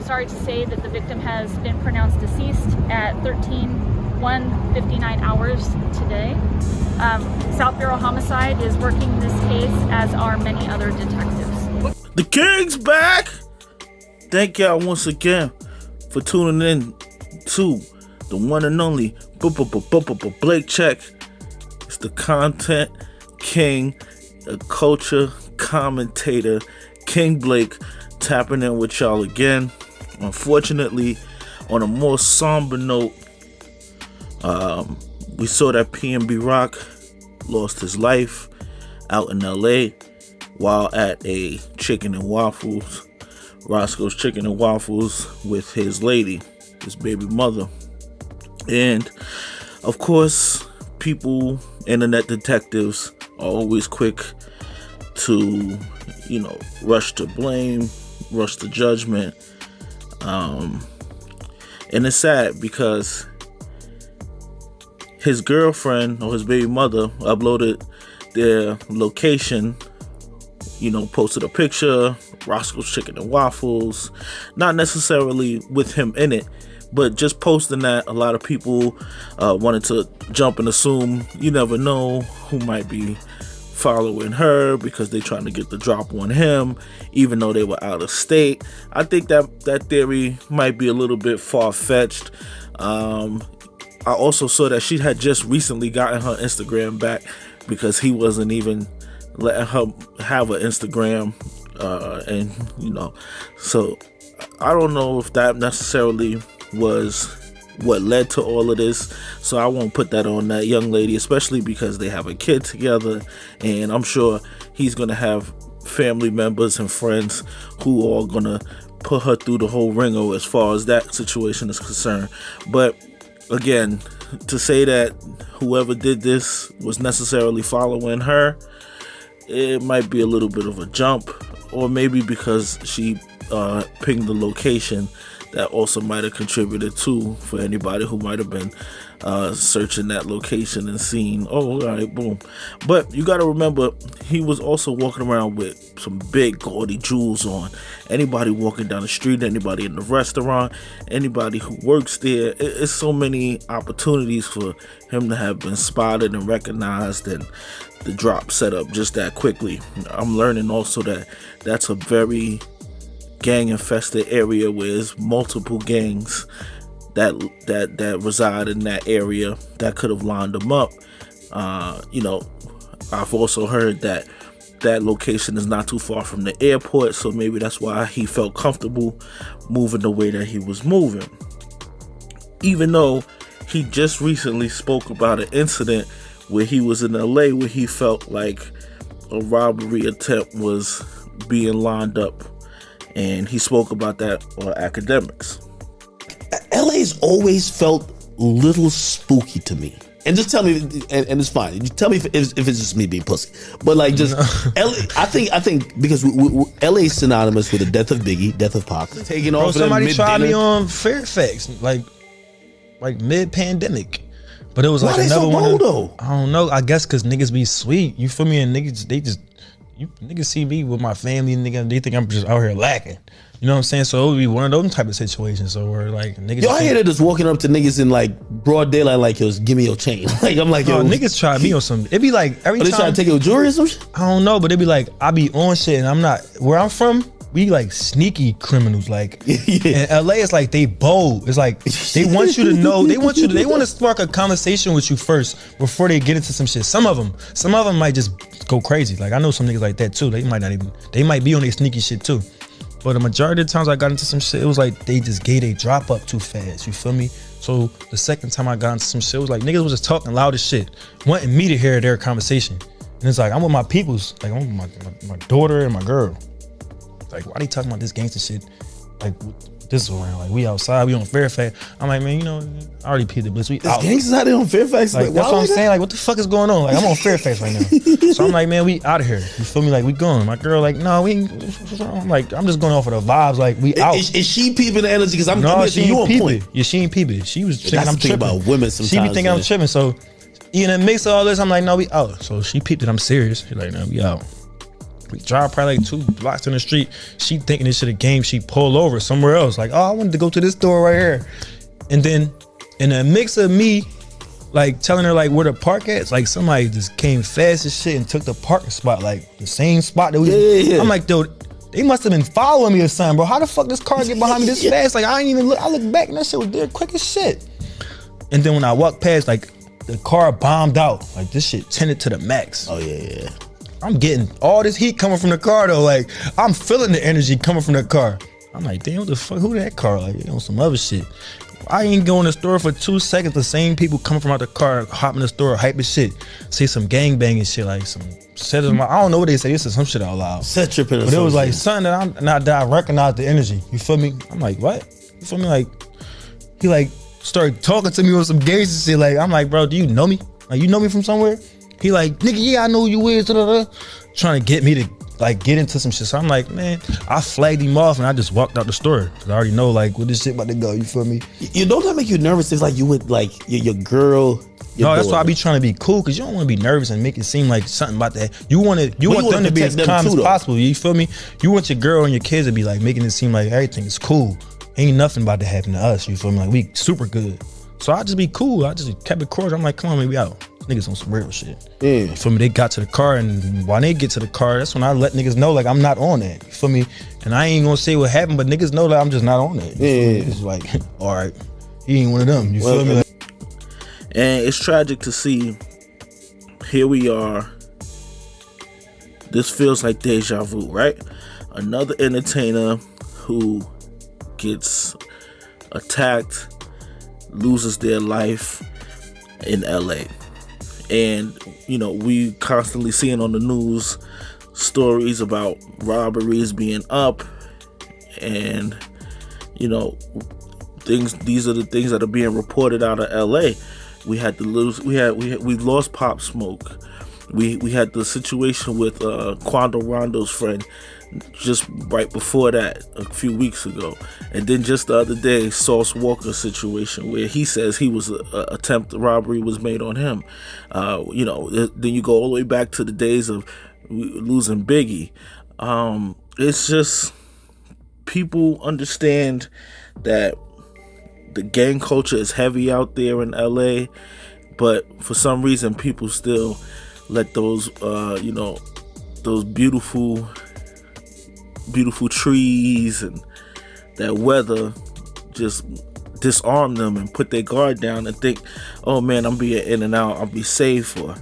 sorry to say that the victim has been pronounced deceased at 13/1:59 hours today. South Bureau Homicide is working this case, as are many other detectives. The King's back! Thank y'all once again for tuning in to the one and only Blake Check. It's the content king, a culture commentator, King Blake, tapping in with y'all again. Unfortunately, on a more somber note, we saw that PNB Rock lost his life out in LA while at a chicken and waffles, Roscoe's Chicken and Waffles, with his lady, his baby mother. And of course, people, internet detectives, are always quick to, rush to blame, rush to judgment. And it's sad because his girlfriend or his baby mother uploaded their location, posted a picture, Roscoe's Chicken and Waffles, not necessarily with him in it, but just posting that. A lot of people wanted to jump and assume, you never know who might be following her because they're trying to get the drop on him, even though they were out of state. I think that theory might be a little bit far-fetched. I also saw that she had just recently gotten her Instagram back because he wasn't even letting her have an Instagram, so I don't know if that necessarily was what led to all of this, so I won't put that on that young lady, especially because they have a kid together, and I'm sure he's gonna have family members and friends who are gonna put her through the whole ringer as far as that situation is concerned. But again, to say that whoever did this was necessarily following her, it might be a little bit of a jump, or maybe because she pinged the location, that also might have contributed too, for anybody who might have been searching that location and seeing, oh, all right, boom. But you got to remember, he was also walking around with some big gaudy jewels on. Anybody walking down the street, anybody in the restaurant, anybody who works there, it's so many opportunities for him to have been spotted and recognized, and the drop set up just that quickly. I'm learning also that that's a very gang infested area where there's multiple gangs that reside in that area that could have lined them up. I've also heard that location is not too far from the airport, so maybe that's why he felt comfortable moving the way that he was moving, even though he just recently spoke about an incident where he was in LA where he felt like a robbery attempt was being lined up. And he spoke about that on Academics. LA's always felt a little spooky to me. And just tell me, and it's fine. You tell me if it's just me being pussy. But like, just LA, I think because LA's synonymous with the death of Biggie, death of Pac. Taking off. Somebody tried me on Fairfax, like mid-pandemic. But it was like another one. Though? I don't know. I guess because niggas be sweet. You feel me? And niggas see me with my family, nigga, they think I'm just out here lacking. You know what I'm saying? So it would be one of those type of situations. So where like niggas. Yo, I hear that just walking up to niggas in like broad daylight, like, yo, give me your chain. Like, I'm like, yo, niggas try me on some. It be like every time. They try to take your jewelry or some shit? I don't know, but it be like I be on shit and I'm not. Where I'm from, we like sneaky criminals. Like in LA, it's like they bold. It's like they want you to know. They want to spark a conversation with you first before they get into some shit. Some of them might just go crazy. Like I know some niggas like that too. They might be on their sneaky shit too. But the majority of the times I got into some shit, it was like they just gave they drop up too fast. You feel me? So the second time I got into some shit, it was like niggas was just talking loud as shit, wanting me to hear their conversation. And it's like I'm with my peoples, like I'm with my daughter and my girl. Like, why they talking about this gangster shit? Like, this around, like we outside, we on Fairfax. I'm like, man, I already peed the blitz. We out. Gangsters out there on Fairfax. Like, that's what I'm saying. Like, what the fuck is going on? Like, I'm on Fairfax right now. So I'm like, man, we out of here. You feel me? Like, we going. My girl, like, no, we ain't. I'm like, I'm just going off of the vibes. Like, we out. Is she peeping the energy? Because I'm she you ain't on point. Yeah, she ain't peeping. She was thinking I'm tripping. About women sometimes. She be thinking I'm tripping. So in the mix of all this, I'm like, no, we out. So she peeped that I'm serious. She's like, no, we out. We drive probably like 2 blocks in the street. She thinking this shit a game. She pulled over somewhere else. Like, oh, I wanted to go to this store right here. And then in a mix of me, like telling her like where to park at, it's like somebody just came fast as shit and took the parking spot, like the same spot that we. Yeah. I'm like, dude, they must have been following me or something, bro. How the fuck this car get behind me this fast? Like I ain't even look. I look back and that shit was there quick as shit. And then when I walked past, like the car bombed out. Like this shit tinted to the max. Oh yeah. I'm getting all this heat coming from the car though. Like I'm feeling the energy coming from the car. I'm like, damn, what the fuck? Who that car? Like, on some other shit. I ain't go in the store for 2 seconds. The same people coming from out the car, hop in the store, hype as shit, say some gangbanging shit, like some set of my. I don't know what they say. This is some shit out loud. Set your But it was like something that I recognized the energy. You feel me? I'm like, what? You feel me? Like he like started talking to me on some gangster shit. Like I'm like, bro, do you know me? Like you know me from somewhere? He like, nigga, yeah, I know who you is. Trying to get me to like get into some shit. So I'm like, man, I flagged him off and I just walked out the store because I already know like where this shit about to go. You feel me? You know that make you nervous? It's like you with like your girl. No, that's why I be trying to be cool because you don't want to be nervous and make it seem like something about that. You want them to be as calm as possible. You feel me? You want your girl and your kids to be like making it seem like everything is cool. Ain't nothing about to happen to us. You feel me? Like we super good. So I just be cool. I just kept it cordial. I'm like, come on, man, we out. Niggas on some real shit. Yeah. You feel me? They got to the car, and while they get to the car, that's when I let niggas know like I'm not on that. You feel me? And I ain't gonna say what happened, but niggas know that I'm just not on that. Yeah. It's like, all right, he ain't one of them. You feel me? And it's tragic to see. Here we are. This feels like deja vu, right? Another entertainer who gets attacked, loses their life in LA. And, you know, we constantly seeing on the news stories about robberies being up and, you know, these are the things that are being reported out of LA. We lost Pop Smoke. We had the situation with Quando Rondo's friend just right before that a few weeks ago, and then just the other day Sauce Walker situation where he says he was attempted robbery was made on him. You know, then you go all the way back to the days of losing Biggie. It's just people understand that the gang culture is heavy out there in LA, but for some reason people still let those you know, those beautiful trees and that weather just disarm them and put their guard down and think, oh man, I'm being in and out, I'll be safe. Or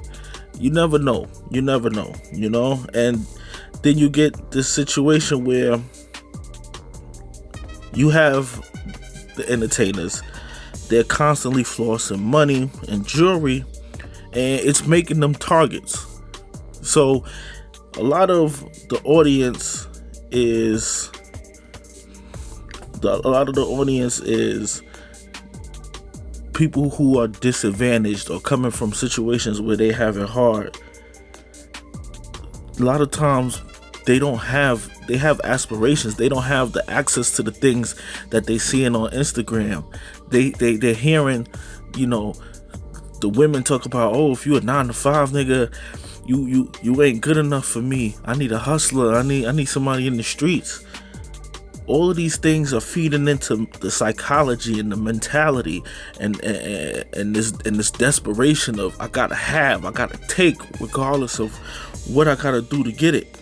you never know, you know. And then you get this situation where you have the entertainers, they're constantly flossing money and jewelry, and it's making them targets. So a lot of the audience is people who are disadvantaged or coming from situations where they have it hard. A lot of times they have aspirations. They don't have the access to the things that they seeing on Instagram. They're hearing, you know, the women talk about, oh, if you a 9-to-5 nigga, you ain't good enough for me. I need a hustler. I need somebody in the streets. All of these things are feeding into the psychology and the mentality and this desperation of I gotta take regardless of what I gotta do to get it.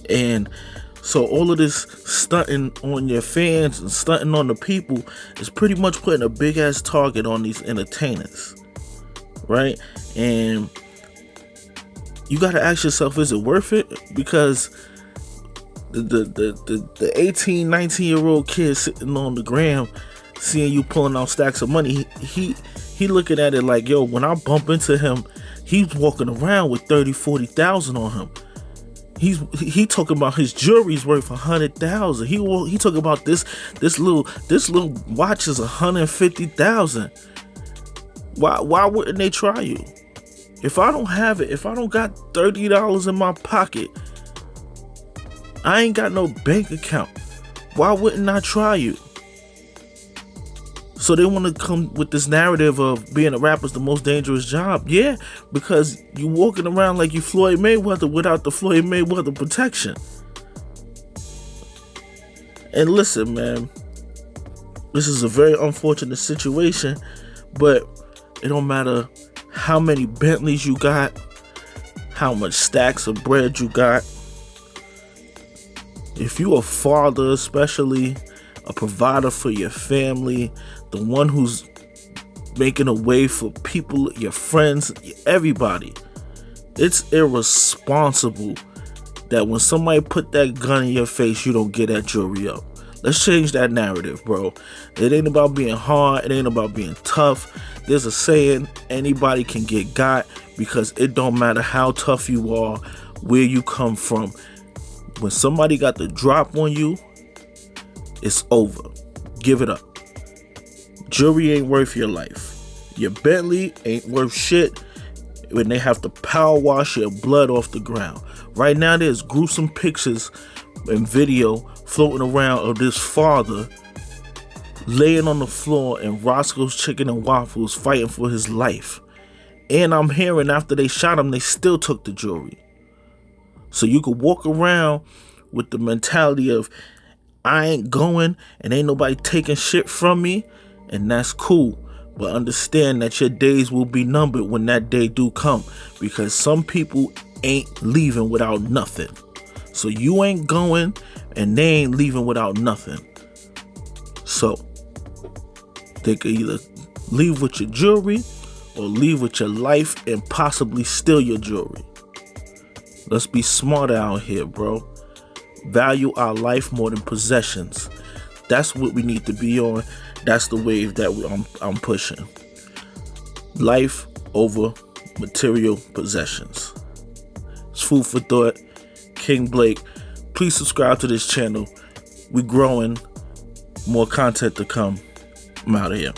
And so all of this stunting on your fans and stunting on the people is pretty much putting a big ass target on these entertainers, right? And you gotta ask yourself, is it worth it? Because the 18, 19-year-old kid sitting on the gram seeing you pulling out stacks of money, he looking at it like, yo, when I bump into him, he's walking around with 30,000-40,000 on him. He talking about his jewelry's worth 100,000. He talking about this little watch is 150,000. Why wouldn't they try you? If I don't have it, if I don't got $30 in my pocket, I ain't got no bank account, why wouldn't I try you? So they want to come with this narrative of being a rapper is the most dangerous job. Yeah, because you walking around like you Floyd Mayweather without the Floyd Mayweather protection. And listen, man, this is a very unfortunate situation, but it don't matter how many Bentleys you got, how much stacks of bread you got. If you a father, especially a provider for your family, the one who's making a way for people, your friends, everybody, it's irresponsible that when somebody put that gun in your face, you don't get that jewelry up. Let's change that narrative, bro. It ain't about being hard. It ain't about being tough. There's a saying, anybody can get got, because it don't matter how tough you are, where you come from. When somebody got the drop on you, it's over. Give it up. Jewelry ain't worth your life. Your Bentley ain't worth shit when they have to power wash your blood off the ground. Right now, there's gruesome pictures and video floating around of this father laying on the floor in Roscoe's Chicken and Waffles fighting for his life. And I'm hearing after they shot him, they still took the jewelry. So you could walk around with the mentality of, I ain't going and ain't nobody taking shit from me, and that's cool. But understand that your days will be numbered when that day do come, because some people ain't leaving without nothing. So you ain't going and they ain't leaving without nothing. So they could either leave with your jewelry or leave with your life and possibly steal your jewelry. Let's be smarter out here, bro. Value our life more than possessions. That's what we need to be on. That's the wave that I'm pushing. Life over material possessions. It's food for thought. King Blake. Please subscribe to this channel. We're growing. More content to come. I'm out of here.